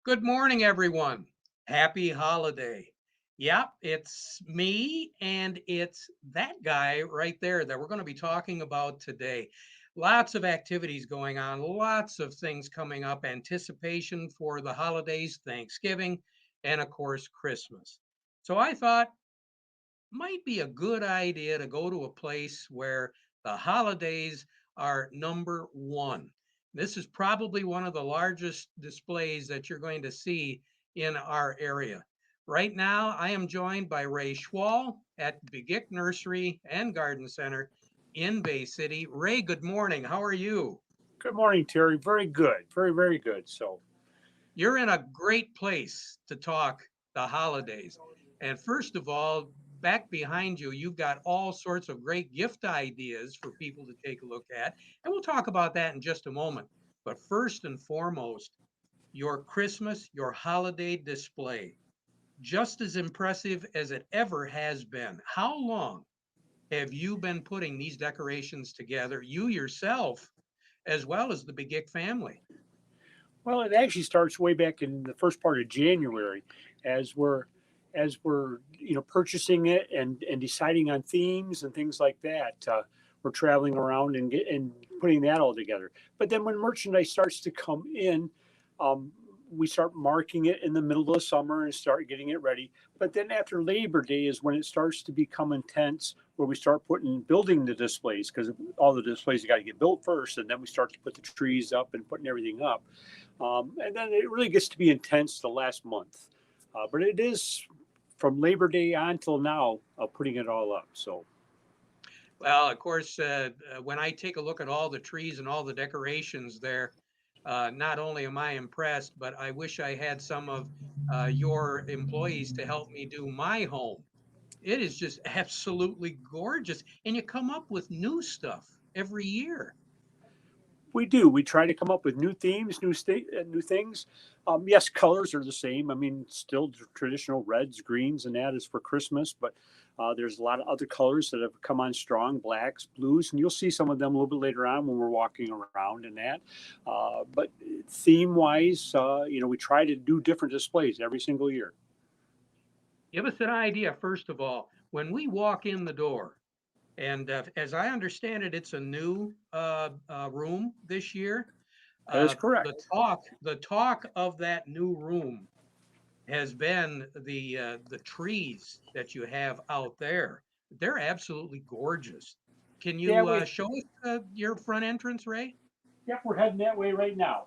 Good morning, everyone. Happy holiday. Yep, it's me and it's that guy right there that we're going to be talking about today. Lots of activities going on, lots of things coming up, anticipation for the holidays, Thanksgiving, and of course, Christmas. So I thought might be a good idea to go to a place where the holidays are number one. This is probably one of the largest displays that you're going to see in our area. Right now, I am joined by Ray Schwall at Begick Nursery and Garden Center in Bay City. Ray, good morning. How are you? Good morning, Terry. Very good. Very, very good. You're in a great place to talk the holidays. And first of all, back behind you, you've got all sorts of great gift ideas for people to take a look at. And we'll talk about that in just a moment. But first and foremost, your Christmas, your holiday display, just as impressive as it ever has been. How long have you been putting these decorations together, you yourself, as well as the Begick family? well, it actually starts way back in the first part of January, as we're purchasing it and deciding on themes and things like that. We're traveling around and putting that all together. But then when merchandise starts to come in, um, we start marking it in the middle of the summer and start getting it ready. But then after Labor Day is when it starts to become intense, where we start building the displays, because all the displays got to get built first, and then we start to put the trees up and putting everything up. And then it really gets to be intense the last month. But it is from Labor Day on till now, putting it all up. So Well, of course, when I take a look at all the trees and all the decorations there, not only am I impressed, but I wish I had some of your employees to help me do my home. It is just absolutely gorgeous. And you come up with new stuff every year. we do. We try to come up with new themes, new things. Yes, colors are the same. I mean, still traditional reds, greens, and that is for Christmas. But there's a lot of other colors that have come on strong, blacks, blues, and you'll see some of them a little bit later on when we're walking around and that. But theme wise, we try to do different displays every single year. Give us an idea, first of all, when we walk in the door, and as I understand it, it's a new room this year. That is The correct. talk of that new room has been the trees that you have out there. They're absolutely gorgeous. Can Yeah, you show us your front entrance, Ray? yep, we're heading that way right now.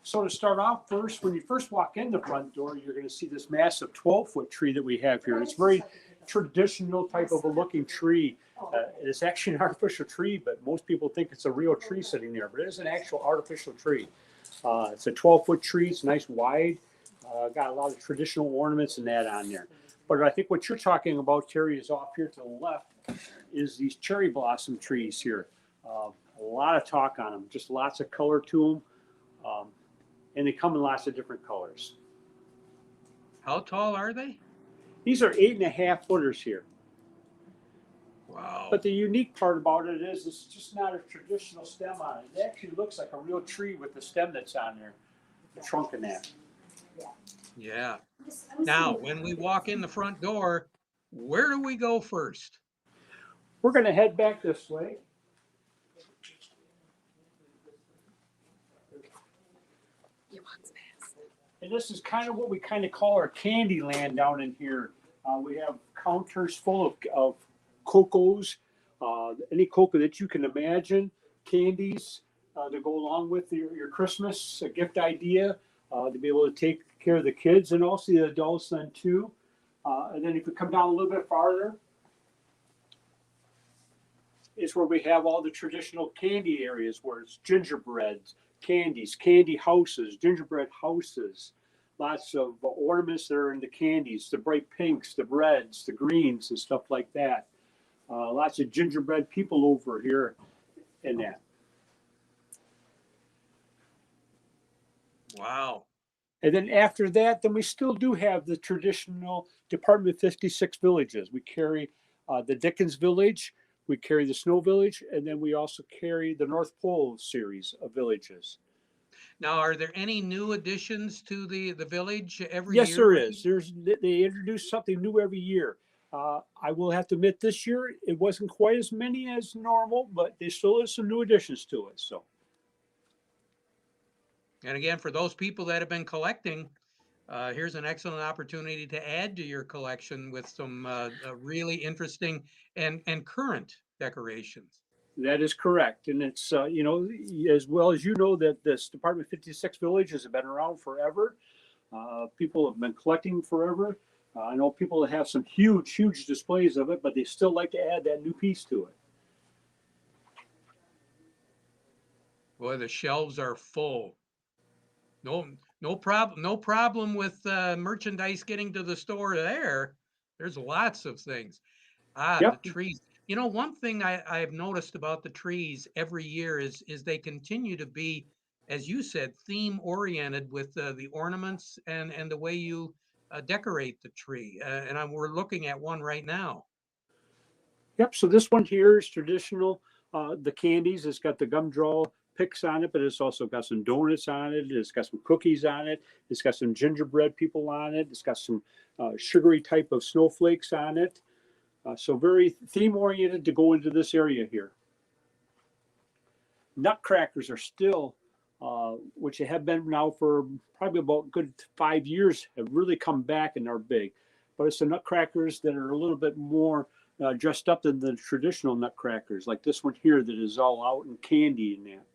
So to start off first, when you first walk in the front door, you're going to see this massive 12-foot tree that we have here. It's very traditional type of a looking tree. It's actually an artificial tree, but most people think it's a real tree sitting there, but it is an actual artificial tree. It's a 12-foot tree. It's nice, wide. Got a lot of traditional ornaments and that on there. But I think what you're talking about, Terry, is off here to the left, is these cherry blossom trees here. A lot of talk on them, just lots of color to them. And they come in lots of different colors. How tall are they? These are 8.5 footers here. Wow. But the unique part about it is it's just not a traditional stem on it. It actually looks like a real tree with the stem that's on there, the trunk and that. Yeah. Now, when we walk in the front door, where do we go first? We're going to head back this way. And this is kind of what we kind of call our candy land down in here. We have counters full of cocos, any cocoa that you can imagine, candies to go along with your Christmas gift idea, to be able to take care of the kids and also the adults then too. And then if we come down a little bit farther, is where we have all the traditional candy areas where it's gingerbreads, candies, candy houses, gingerbread houses, lots of ornaments that are in the candies, the bright pinks, the reds, the greens, and stuff like that. Lots of gingerbread people over here in that. Wow. And then after that, then we still do have the traditional Department 56 villages. We carry the Dickens Village, we carry the Snow Village, and then we also carry the North Pole series of villages. Now, are there any new additions to the village every Yes, year? there is. They introduce something new every year. I will have to admit, this year it wasn't quite as many as normal, but there still is some new additions to it. So And again, for those people that have been collecting, here's an excellent opportunity to add to your collection with some really interesting and current decorations. that is correct, and it's as well as you know that this Department 56 villages have been around forever. People have been collecting forever. I know people that have some huge displays of it, but they still like to add that new piece to it. Boy, the shelves are full. No problem with merchandise getting to the store there. There's lots of things. The Yep, trees. One thing I've noticed about the trees every year is they continue to be, as you said, theme oriented with the ornaments and the way you decorate the tree. We're looking at one right now. yep. So this one here is traditional. The candies, it's got the gumdrol picks on it, but it's also got some donuts on it. It's got some cookies on it. It's got some gingerbread people on it. It's got some sugary type of snowflakes on it. So very theme oriented to go into this area here. Nutcrackers are still, which have been now for probably about good 5 years, have really come back and are big. But it's the Nutcrackers that are a little bit more dressed up than the traditional Nutcrackers, like this one here that is all out in candy and that.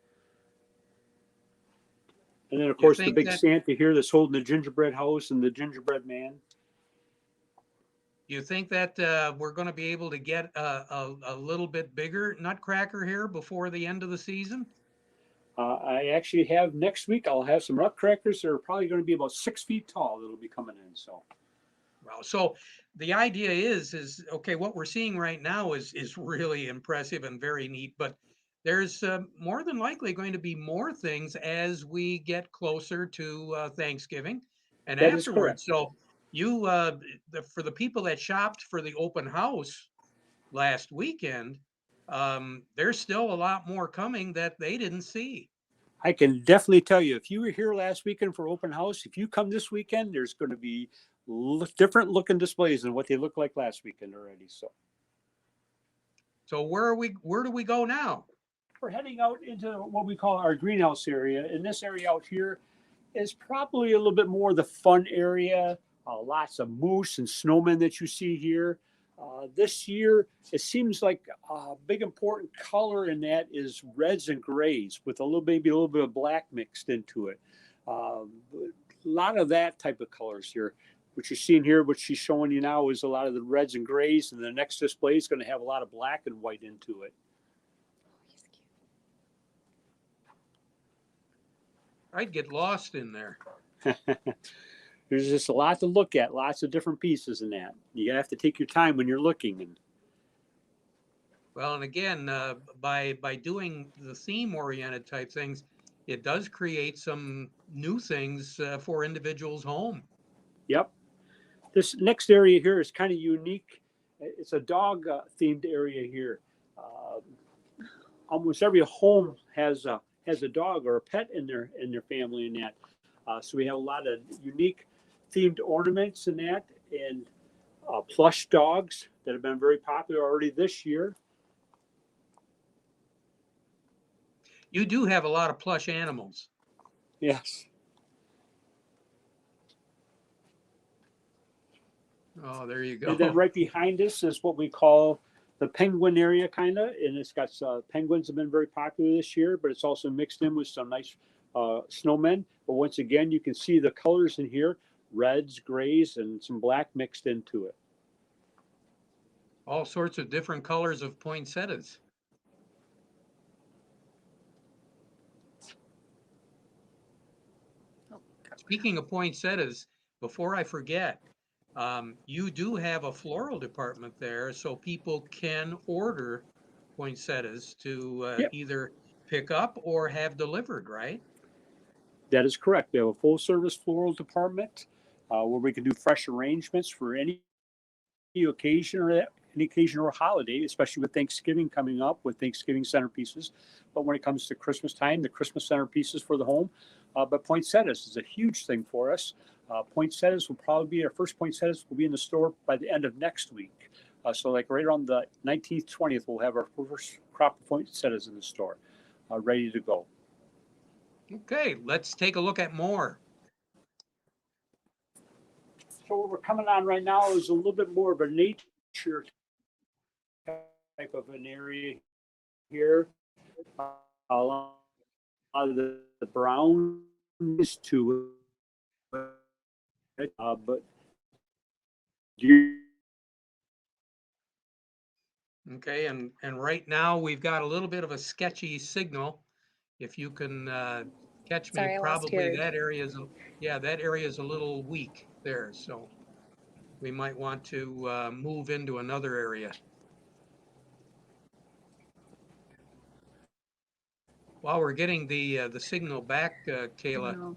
And then, of You course, the think big that Santa here that's holding the gingerbread house and the gingerbread man. you think that we're going to be able to get a little bit bigger Nutcracker here before the end of the season? I actually have next week, I'll have some Nutcrackers that are probably going to be about 6 feet tall that'll be coming in. So Well, so the idea is okay. What we're seeing right now is really impressive and very neat. But there's more than likely going to be more things as we get closer to Thanksgiving and that is correct. afterwards. So you, for the people that shopped for the open house last weekend, there's still a lot more coming that they didn't see. I can definitely tell you, if you were here last weekend for open house, if you come this weekend, there's going to be different looking displays than what they looked like last weekend already. So So where do we go now? we're heading out into what we call our greenhouse area. And this area out here is probably a little bit more the fun area. Lots of moose and snowmen that you see here. This year, it seems like a big important color in that is reds and grays with maybe a little bit of black mixed into it. A lot of that type of colors here. What you're seeing here, what she's showing you now, is a lot of the reds and grays, and the next display is going to have a lot of black and white into it. I'd get lost in there. There's just a lot to look at, lots of different pieces in that. You have to take your time when you're looking. And Well, and again, by doing the theme-oriented type things, it does create some new things for individuals' home. yep, this next area here is kind of unique. It's a dog themed area here. Uh, Almost every home has a dog or a pet in their family in that. So we have a lot of unique themed ornaments in that, and plush dogs that have been very popular already this year. You do have a lot of plush animals. Yes. Oh, there you And then go. right behind us is what we call the penguin area, kind of, and it's got penguins have been very popular this year, but it's also mixed in with some nice snowmen. But once again, you can see the colors in here: reds, grays, and some black mixed into it. All sorts of different colors of poinsettias. Speaking of poinsettias, before I forget, you do have a floral department there, so people can order poinsettias to Yep, either pick up or have delivered, right? that is correct. We have a full service floral department where we can do fresh arrangements for any occasion or any occasion or holiday, especially with Thanksgiving coming up, with Thanksgiving centerpieces. But when it comes to Christmas time, the Christmas centerpieces for the home. But poinsettias is a huge thing for us. Poinsettias will probably be, our first poinsettias will be in the store by the end of next week. So like right around the 19th, 20th, we'll have our first crop of poinsettias in the store, ready to go. Okay, let's take a look at more. So what we're coming on right now is a little bit more of a nature type of an area here. A lot of the brown is to it, but you Okay, and right now we've got a little bit of a sketchy signal. If you can catch me, Sorry, I lost probably you. that area is, yeah, that area is a little weak there. So we might want to move into another area. While we're getting the signal back, Kayla, No.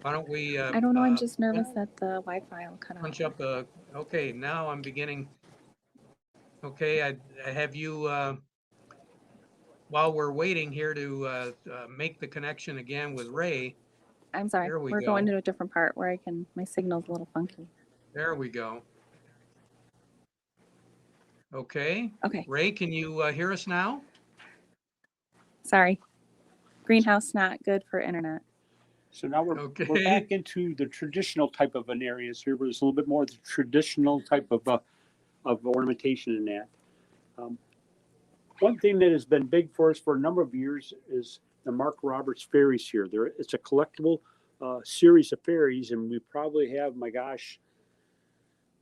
why don't we I don't know. I'm just nervous that the Wi-Fi will cut off. punch up a, okay, now I'm beginning. Okay, I have you, while we're waiting here to make the connection again with Ray, I'm sorry. there we We're go. going to a different part where I can. My signal's a little funky. There we go. Okay. Okay. Ray, can you hear us now? Sorry. Greenhouse not good for internet. So now we're Okay. back into the traditional type of an areas here, where there's a little bit more of the traditional type of ornamentation in that. One thing that has been big for us for a number of years is the Mark Roberts Fairies here. It's a collectible series of fairies, and we probably have, my gosh,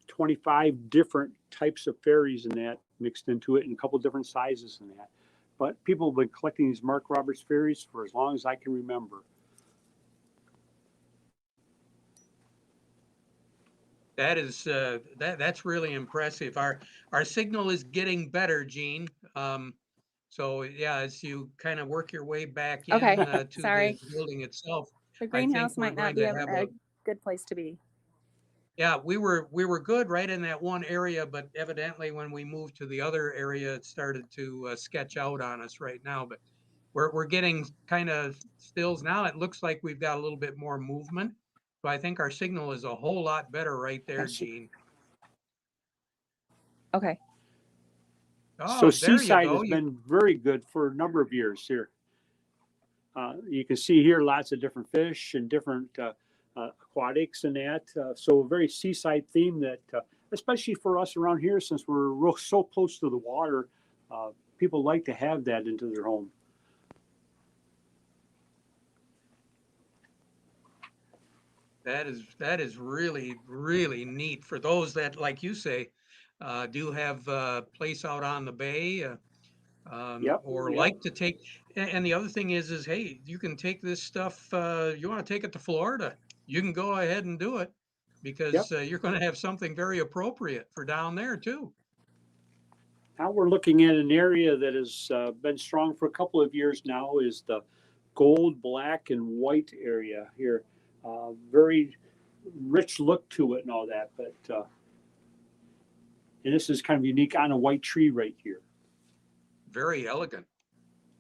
25 different types of fairies in that mixed into it, and a couple different sizes in that. But people have been collecting these Mark Roberts fairies for as long as I can remember. That is that's really impressive. Our signal is getting better, Gene. So yeah, as you kind of work your way back in Okay. to Sorry. the building itself, The I think greenhouse we're might not going be to a, have a good place to be. yeah, we were good right in that one area, but evidently when we moved to the other area, it started to sketch out on us right now. But we're getting kind of stills now. It looks like we've got a little bit more movement. So I think our signal is a whole lot better right there, Gene. Okay. Oh, So there you Seaside go. has been very good for a number of years here. You can see here lots of different fish and different aquatics and that. So a very seaside theme that, especially for us around here, since we're so close to the water, people like to have that into their home. That is really, really neat for those that, like you say, do have a place out on the bay, or Yep. like to take. And the other thing is, hey, you can take this stuff. You want to take it to Florida? You can go ahead and do it, because Yep. you're going to have something very appropriate for down there too. Now we're looking at an area that has been strong for a couple of years now, is the gold, black, and white area here. Very rich look to it and all that, but and this is kind of unique on a white tree right here. Very elegant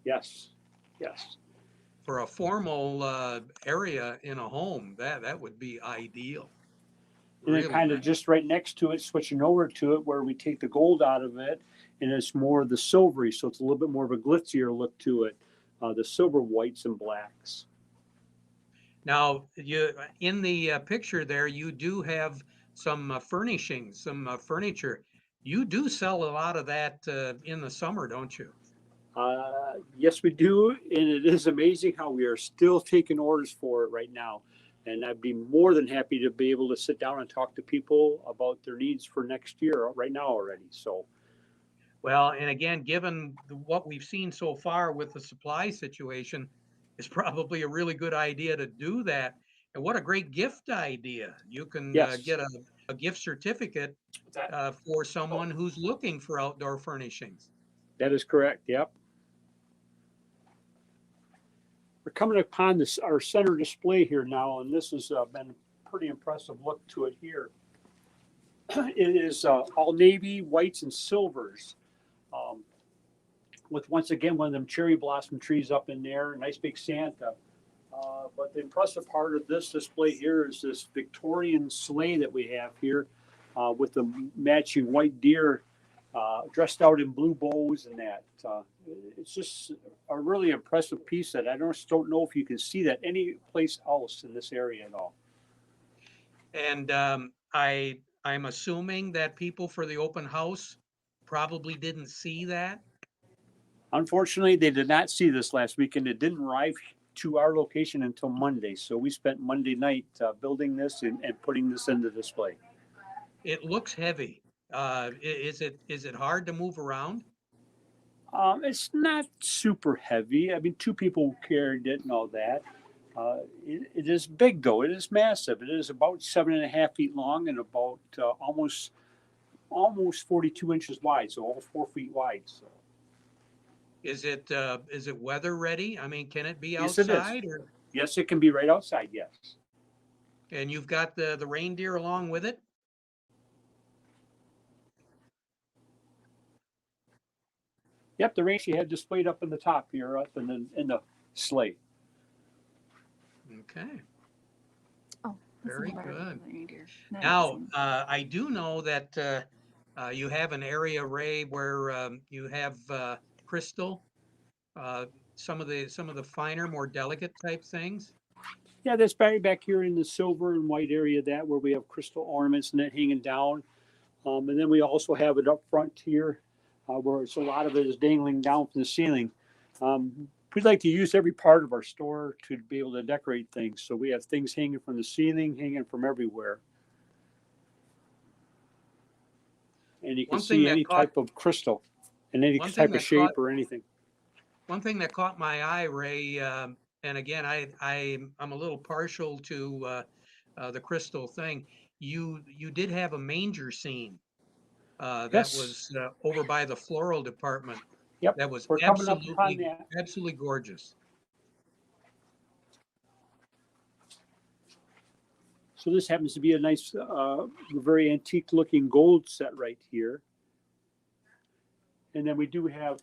Yes. for a formal area in a home. That would be ideal. And then Really kind of nice. just right next to it, switching over to it, where we take the gold out of it, and it's more of the silvery, so it's a little bit more of a glitzier look to it. The silver whites and blacks. Now, you in the picture there, you do have some furnishings, some furniture. You do sell a lot of that in the summer, don't you? Yes, we do, and it is amazing how we are still taking orders for it right now. And I'd be more than happy to be able to sit down and talk to people about their needs for next year right now already. So, Well, and again, given what we've seen so far with the supply situation, it's probably a really good idea to do that. And what a great gift idea. You can yes, get a gift certificate for someone who's looking for outdoor furnishings. that is correct. Yep. We're coming upon this our center display here now, and this has been a pretty impressive look to it here. It is all navy, whites, and silvers. Um, with once again one of them cherry blossom trees up in there, a nice big Santa. But the impressive part of this display here is this Victorian sleigh that we have here with the matching white deer dressed out in blue bows and that. It's just a really impressive piece that I don't know if you can see that any place else in this area at all. And I'm assuming that people for the open house probably didn't see that. Unfortunately, they did not see this last weekend. It didn't arrive to our location until Monday. So we spent Monday night building this and putting this into display. It looks heavy. Is it hard to move around? It's not super heavy. I mean, two people carried it and all that. It is big though. It is massive. It is about 7.5 feet long and about almost 42 inches wide. So all 4 feet wide. So. Is it weather ready? I mean, can it be Yes, it is. outside? Yes, it can be right outside. Yes. And you've got the reindeer along with it? Yep, the range she had displayed up in the top here, up in the sleigh. Okay. Oh, Very part of good. the reindeer. Now I Now, see. I do know that you have an area, Ray, where you have crystal, some of the finer, more delicate type things. Yeah, that's back here in the silver and white area that where we have crystal ornaments and that hanging down. And then we also have it up front here where it's a lot of it is dangling down from the ceiling. We'd like to use every part of our store to be able to decorate things. So we have things hanging from the ceiling, hanging from everywhere. And you can see any type of crystal and any type of shape or anything. One thing that caught my eye, Ray, and again, I'm a little partial to the crystal thing. You did have a manger scene that Yes. was over by the floral department. Yep. That was We're coming up upon that. absolutely gorgeous. So this happens to be a nice, very antique looking gold set right here. And then we do have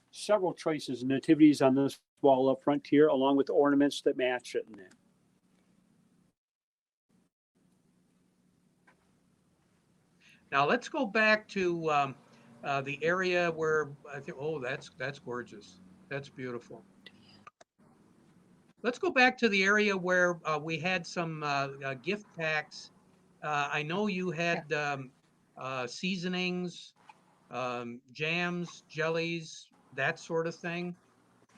several choices of nativities on this wall up front here, along with ornaments that match it. Now let's go back to the area where I think, oh, that's gorgeous. That's beautiful. Let's go back to the area where we had some gift packs. I know you had seasonings, jams, jellies, that sort of thing.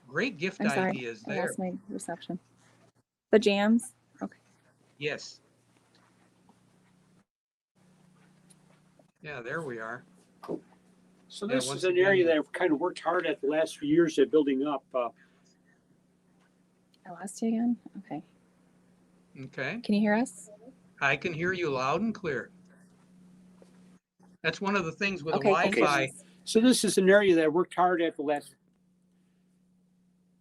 Great gift I'm sorry, ideas I there. lost my reception. The jams. Okay. Yes. Yeah, there we are. So this is an area that I've kind of worked hard at the last few years at building up. I lost you again? Okay. Okay. Can you hear us? I can hear you loud and clear. That's one of the things with Okay, Wi-Fi. So this is an area that I worked hard at the last.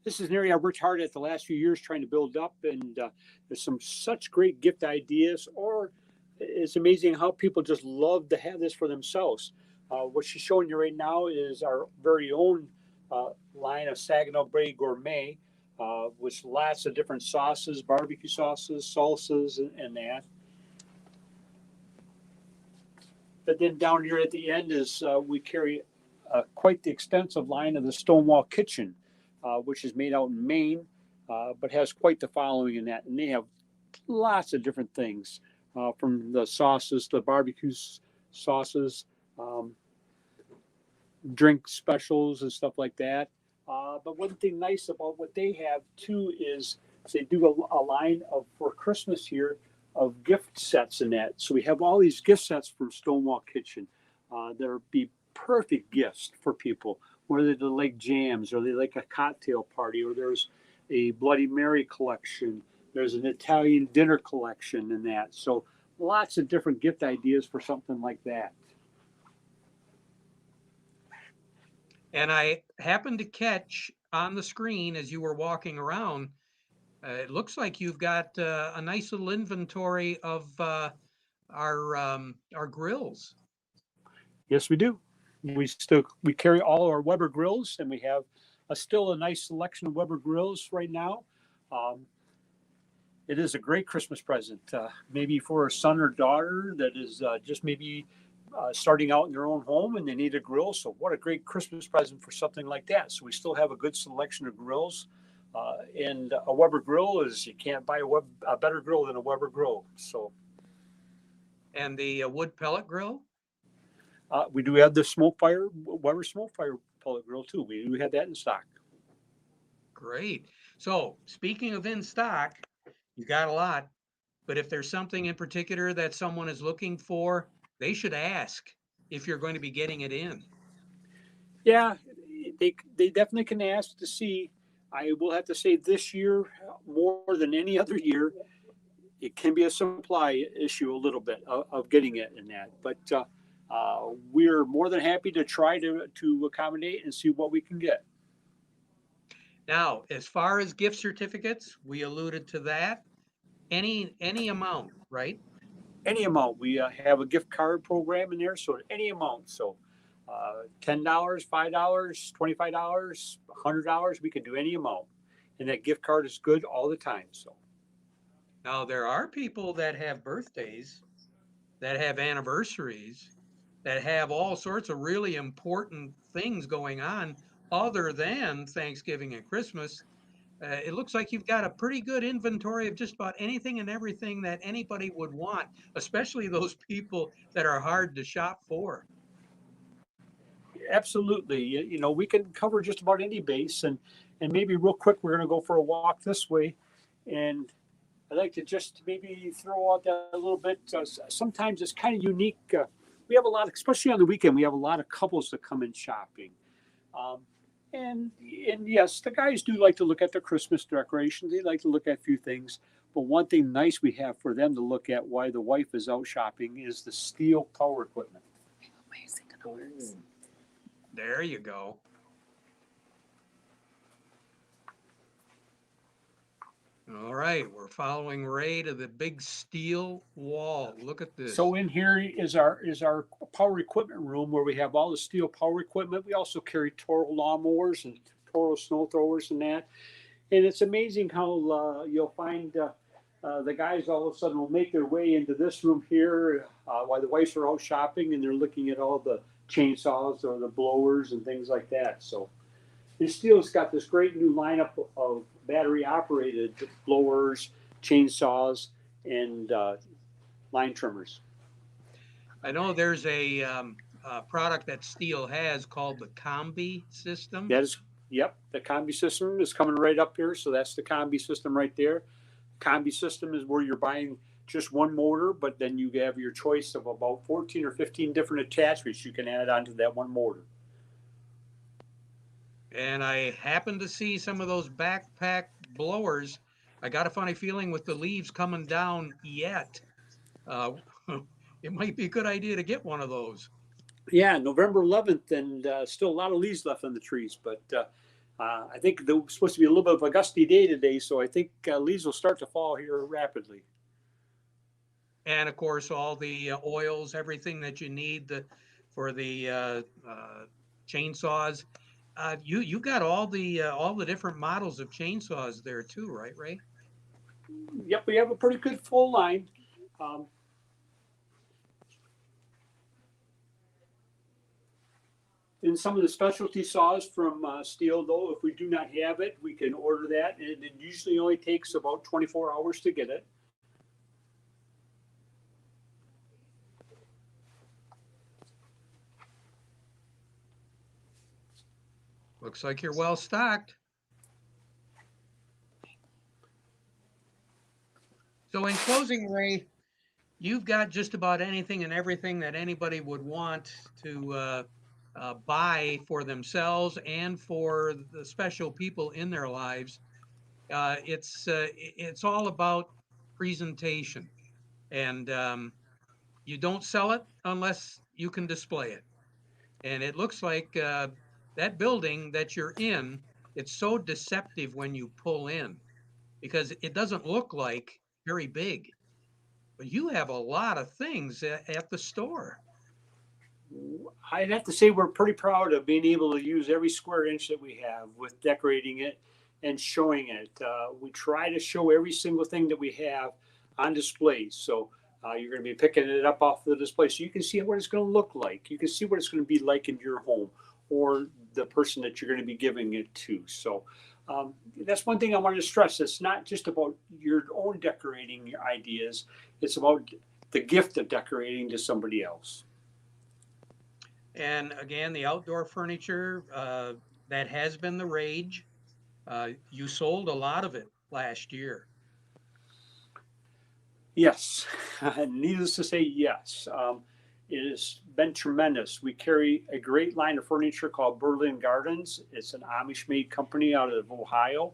This is an area I worked hard at the last few years trying to build up, and there's some such great gift ideas. Or it's amazing how people just love to have this for themselves. What she's showing you right now is our very own line of Saginaw Bay Gourmet, with lots of different sauces, barbecue sauces, salsas, and that. But then down here at the end is we carry quite the extensive line of the Stonewall Kitchen, which is made out in Maine, but has quite the following in that. And they have lots of different things, from the sauces to barbecue sauces, drink specials and stuff like that. But one thing nice about what they have too is they do a line of for Christmas here of gift sets and that. So we have all these gift sets from Stonewall Kitchen. There'll be perfect gifts for people, whether they like jams or they like a cocktail party, or there's a Bloody Mary collection. There's an Italian dinner collection and that. So lots of different gift ideas for something like that. And I happened to catch on the screen as you were walking around, It looks like you've got a nice little inventory of our grills. Yes, we do. We carry all our Weber grills, and we have still a nice selection of Weber grills right now. Um, it is a great Christmas present, maybe for a son or daughter that is just maybe starting out in their own home and they need a grill. So, what a great Christmas present for something like that. So, we still have a good selection of grills. And a Weber grill is, you can't buy a better grill than a Weber grill. So, And the wood pellet grill. we do have the Weber smoke fire pellet grill too. We do have that in stock. Great. So speaking of in stock, you got a lot, but if there's something in particular that someone is looking for, they should ask if you're going to be getting it in. Yeah, they definitely can ask to see. I will have to say this year, more than any other year, it can be a supply issue a little bit of getting it in that. But we're more than happy to try to accommodate and see what we can get. Now, as far as gift certificates, we alluded to that. Any amount, right? Any amount. We have a gift card program in there, so any amount. So $10, $5, $25, $100, we can do any amount. And that gift card is good all the time. So Now, there are people that have birthdays, that have anniversaries, that have all sorts of really important things going on other than Thanksgiving and Christmas. It looks like you've got a pretty good inventory of just about anything and everything that anybody would want, especially those people that are hard to shop for. absolutely, we can cover just about any base. And maybe real quick, we're going to go for a walk this way. And I'd like to just maybe throw out that a little bit. Sometimes it's kind of unique. We have a lot, especially on the weekend, we have a lot of couples that come in shopping. Um, and yes, the guys do like to look at the Christmas decorations. They like to look at a few things. But one thing nice we have for them to look at while the wife is out shopping is the steel power equipment. There you go. All right, we're following Ray to the big steel wall. Look at this. So in here is our power equipment room where we have all the steel power equipment. We also carry Toro lawnmowers and Toro snow throwers and that. And it's amazing how you'll find the guys all of a sudden will make their way into this room here while the wives are out shopping and they're looking at all the chainsaws or the blowers and things like that. So Steel's got this great new lineup of battery operated blowers, chainsaws, and line trimmers. I know there's a product that Steel has called the Combi system. That is, yep, the combi system is coming right up here. So that's the combi system right there. Combi system is where you're buying just one motor, but then you have your choice of about 14 or 15 different attachments you can add onto that one motor. And I happened to see some of those backpack blowers. I got a funny feeling with the leaves coming down yet. Uh, it might be a good idea to get one of those. Yeah, November 11th, and still a lot of leaves left on the trees. But I think there's supposed to be a little bit of a gusty day today, so I think leaves will start to fall here rapidly. And of course, all the oils, everything that you need for the chainsaws. You got all the different models of chainsaws there too, right, Ray? Yep, we have a pretty good full line. In some of the specialty saws from Steel, though, if we do not have it, we can order that, and it usually only takes about 24 hours to get it. Looks like you're well stocked. So in closing, Ray, you've got just about anything and everything that anybody would want to buy for themselves and for the special people in their lives. It's all about presentation, and you don't sell it unless you can display it. And it looks like that building that you're in, it's so deceptive when you pull in, because it doesn't look like very big. But you have a lot of things at the store. I'd have to say we're pretty proud of being able to use every square inch that we have with decorating it and showing it. We try to show every single thing that we have on display. So you're going to be picking it up off the display so you can see what it's going to look like. You can see what it's going to be like in your home or the person that you're going to be giving it to. So that's one thing I wanted to stress. It's not just about your own decorating ideas. It's about the gift of decorating to somebody else. And again, the outdoor furniture, that has been the rage. You sold a lot of it last year. Yes, needless to say, yes. It has been tremendous. We carry a great line of furniture called Berlin Gardens. It's an Amish-made company out of Ohio.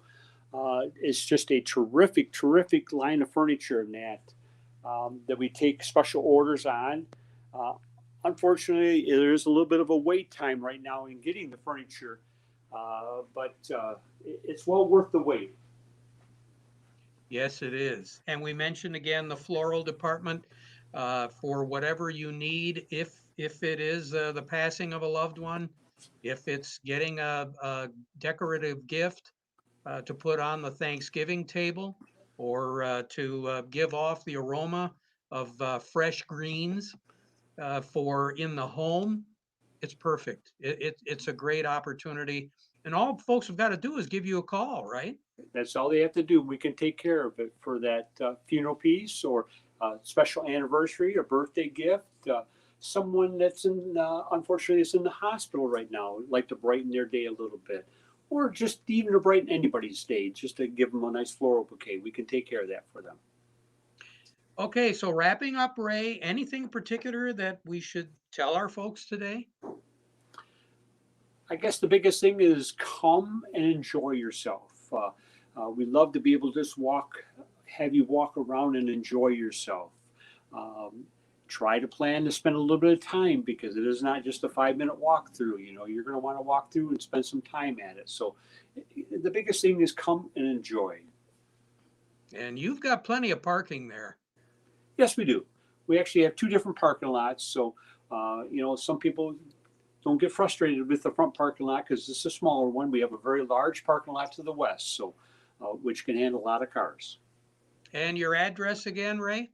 It's just a terrific, terrific line of furniture, Nat, that we take special orders on. Uh, Unfortunately, there's a little bit of a wait time right now in getting the furniture, but it's well worth the wait. Yes, it is. And we mentioned again the floral department, for whatever you need. If it is the passing of a loved one, if it's getting a decorative gift to put on the Thanksgiving table, or to give off the aroma of fresh greens for in the home, it's perfect. It's a great opportunity. And all folks have got to do is give you a call, right? That's all they have to do. We can take care of it for that funeral piece or special anniversary or birthday gift. Someone that's unfortunately is in the hospital right now, like to brighten their day a little bit, or just even to brighten anybody's day, just to give them a nice floral bouquet. We can take care of that for them. Okay, so wrapping up, Ray, anything particular that we should tell our folks today? I guess the biggest thing is come and enjoy yourself. We love to be able to just have you walk around and enjoy yourself. Um, Try to plan to spend a little bit of time because it is not just a 5 minute walk through. You know, you're going to want to walk through and spend some time at it. So the biggest thing is come and enjoy. And you've got plenty of parking there. Yes, we do. We actually have two different parking lots. So, some people don't get frustrated with the front parking lot because it's a smaller one. We have a very large parking lot to the west, so which can handle a lot of cars. And your address again, Ray?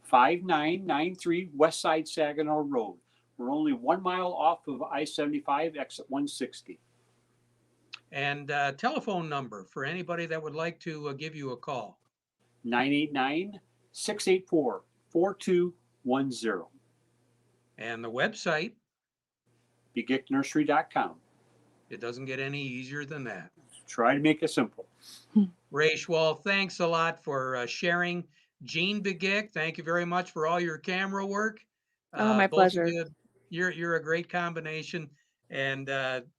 5993 West Side Saginaw Road. We're only 1 mile off of I-75, exit 160. And telephone number for anybody that would like to give you a call. 989-684-4210. And the website, BegickNursery.com. it doesn't get any easier than that. Try to make it simple. Ray Schwal, thanks a lot for sharing. Jean Begick, thank you very much for all your camera work. Oh, my Both of pleasure. you, you're a great combination. And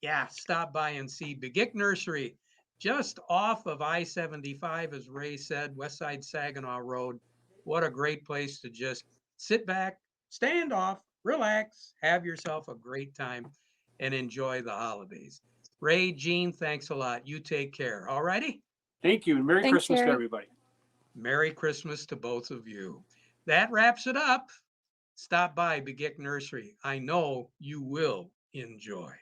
yeah, stop by and see Begick Nursery, just off of I-75, as Ray said, West Side Saginaw Road. What a great place to just sit back, stand off, relax, have yourself a great time, and enjoy the holidays. Ray, Jean, thanks a lot. You take care. All righty? Thank you, and Merry Thanks, Christmas to Terry. everybody. Merry Christmas to both of you. That wraps it up. Stop by Begick Nursery. I know you will enjoy.